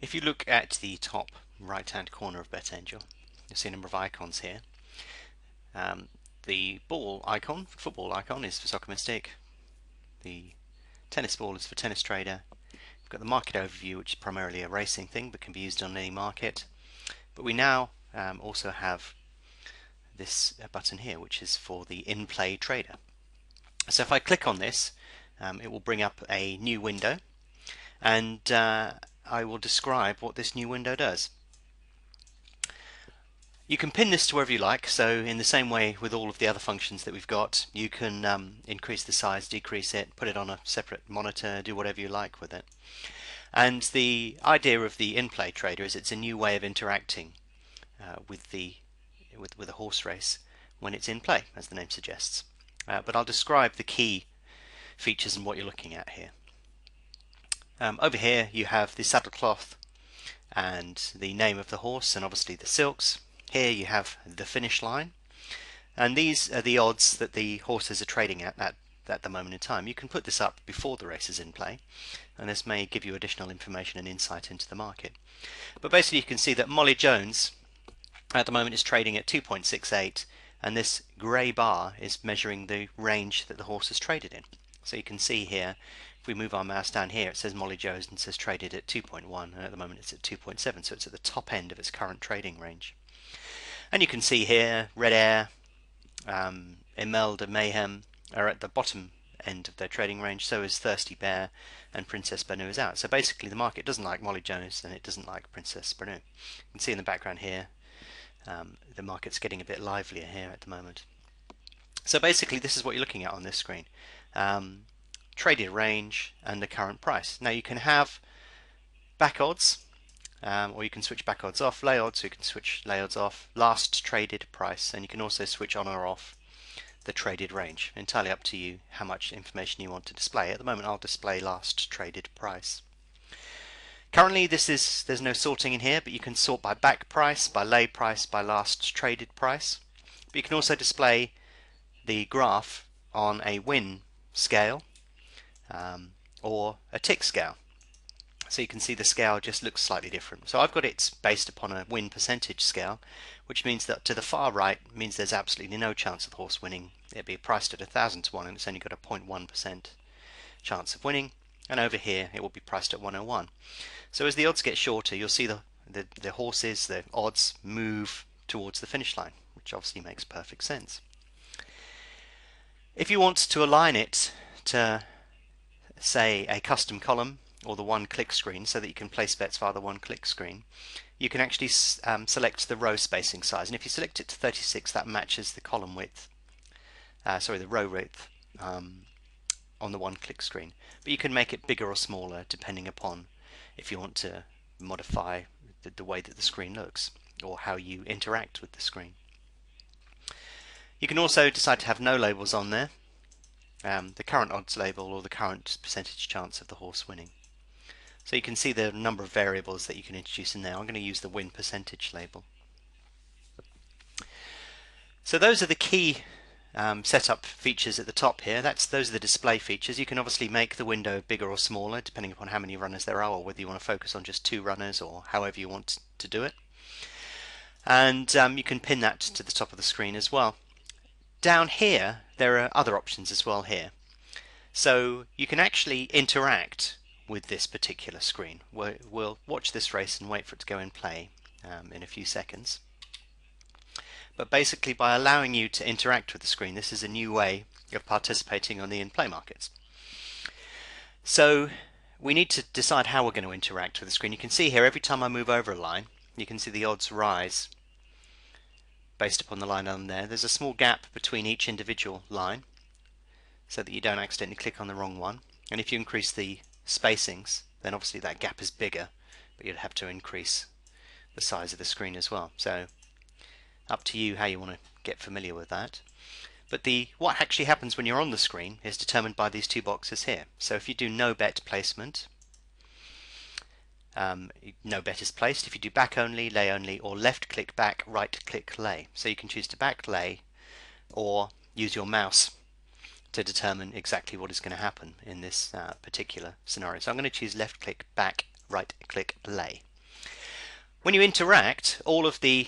If you look at the top right hand corner of BetAngel, you'll see a number of icons here. The ball icon, football icon, is for Soccer Mystic. The tennis ball is for Tennis Trader. We've got the market overview, which is primarily a racing thing but can be used on any market. But we now also have this button here, which is for the in-play trader. So if I click on this, it will bring up a new window, and I will describe what this new window does. You can pin this to wherever you like, so in the same way with all of the other functions that we've got, you can increase the size, decrease it, put it on a separate monitor, do whatever you like with it. And the idea of the in-play trader is it's a new way of interacting with a horse race when it's in play, as the name suggests. But I'll describe the key features and what you're looking at here. Over here you have the saddle cloth and the name of the horse and obviously the silks. Here you have the finish line, and these are the odds that the horses are trading at the moment in time. You can put this up before the race is in play, and this may give you additional information and insight into the market. But basically you can see that Molly Jones at the moment is trading at 2.68, and this grey bar is measuring the range that the horse is traded in. So you can see here, if we move our mouse down here, it says Molly Jones and says traded at 2.1, and at the moment it's at 2.7, so it's at the top end of its current trading range. And you can see here Red Air, Imelda Mayhem are at the bottom end of their trading range, so is Thirsty Bear, and Princess Banu is out. So basically the market doesn't like Molly Jones and it doesn't like Princess Banu. You can see in the background here the market's getting a bit livelier here at the moment. So basically this is what you're looking at on this screen. Traded range and the current price. Now you can have back odds, or you can switch back odds off, lay odds, so you can switch lay odds off, last traded price, and you can also switch on or off the traded range. Entirely up to you how much information you want to display. At the moment I'll display last traded price. Currently there's no sorting in here, but you can sort by back price, by lay price, by last traded price. But you can also display the graph on a win scale or a tick scale. So you can see the scale just looks slightly different. So I've got it based upon a win percentage scale, which means that to the far right means there's absolutely no chance of the horse winning. It'd be priced at 1,000 to 1 and it's only got a 0.1% chance of winning. And over here it will be priced at 101. So as the odds get shorter, you'll see the horses, the odds move towards the finish line, which obviously makes perfect sense. If you want to align it to, say, a custom column or the one-click screen, so that you can place bets via the one-click screen, you can actually select the row spacing size, and if you select it to 36, that matches the column width, the row width on the one-click screen. But you can make it bigger or smaller depending upon if you want to modify the way that the screen looks or how you interact with the screen. You can also decide to have no labels on there, the current odds label or the current percentage chance of the horse winning. So you can see the number of variables that you can introduce in there. I'm going to use the win percentage label. So those are the key setup features at the top here. Those are the display features. You can obviously make the window bigger or smaller depending upon how many runners there are, or whether you want to focus on just 2 runners, or however you want to do it. And you can pin that to the top of the screen as well. Down here there are other options as well here. So you can actually interact with this particular screen. We'll watch this race and wait for it to go in play in a few seconds. But basically, by allowing you to interact with the screen, this is a new way of participating on the in-play markets. So we need to decide how we're going to interact with the screen. You can see here every time I move over a line, you can see the odds rise based upon the line on there. There's a small gap between each individual line so that you don't accidentally click on the wrong one. And if you increase the spacings, then obviously that gap is bigger, but you'd have to increase the size of the screen as well. So up to you how you want to get familiar with that. But what actually happens when you're on the screen is determined by these 2 boxes here. So if you do no bet placement, no bet is placed. If you do back only, lay only, or left click back, right click lay. So you can choose to back lay or use your mouse to determine exactly what is going to happen in this particular scenario. So I'm going to choose left click back, right click lay. When you interact, all of the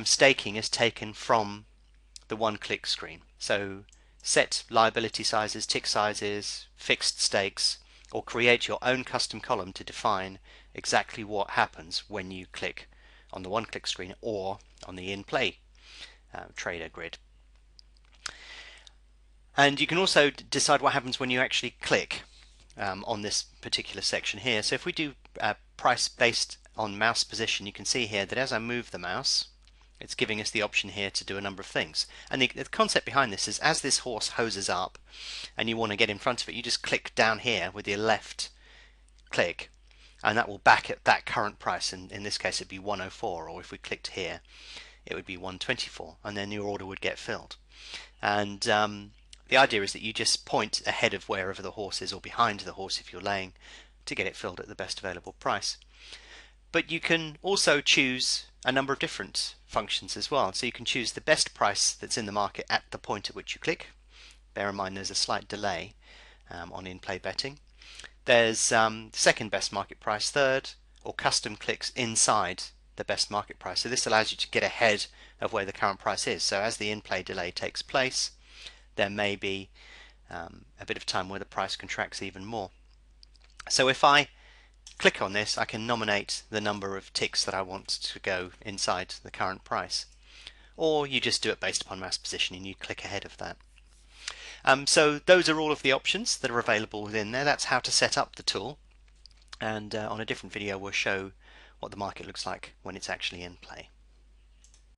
staking is taken from the one-click screen. So set liability sizes, tick sizes, fixed stakes, or create your own custom column to define exactly what happens when you click on the one-click screen or on the in-play trader grid. And you can also decide what happens when you actually click on this particular section here. So if we do price based on mouse position, you can see here that as I move the mouse, it's giving us the option here to do a number of things. And the concept behind this is, as this horse hoses up and you want to get in front of it, you just click down here with your left click, and that will back at that current price. And in this case it'd be 104, or if we clicked here it would be 124, and then your order would get filled. And the idea is that you just point ahead of wherever the horse is, or behind the horse if you're laying, to get it filled at the best available price. But you can also choose a number of different functions as well. So you can choose the best price that's in the market at the point at which you click. Bear in mind there's a slight delay on in-play betting. There's second best market price, third, or custom clicks inside the best market price. So this allows you to get ahead of where the current price is. So as the in-play delay takes place, there may be a bit of time where the price contracts even more. So if I click on this, I can nominate the number of ticks that I want to go inside the current price, or you just do it based upon mouse position and you click ahead of that. So those are all of the options that are available within there. That's how to set up the tool, and on a different video we'll show what the market looks like when it's actually in play.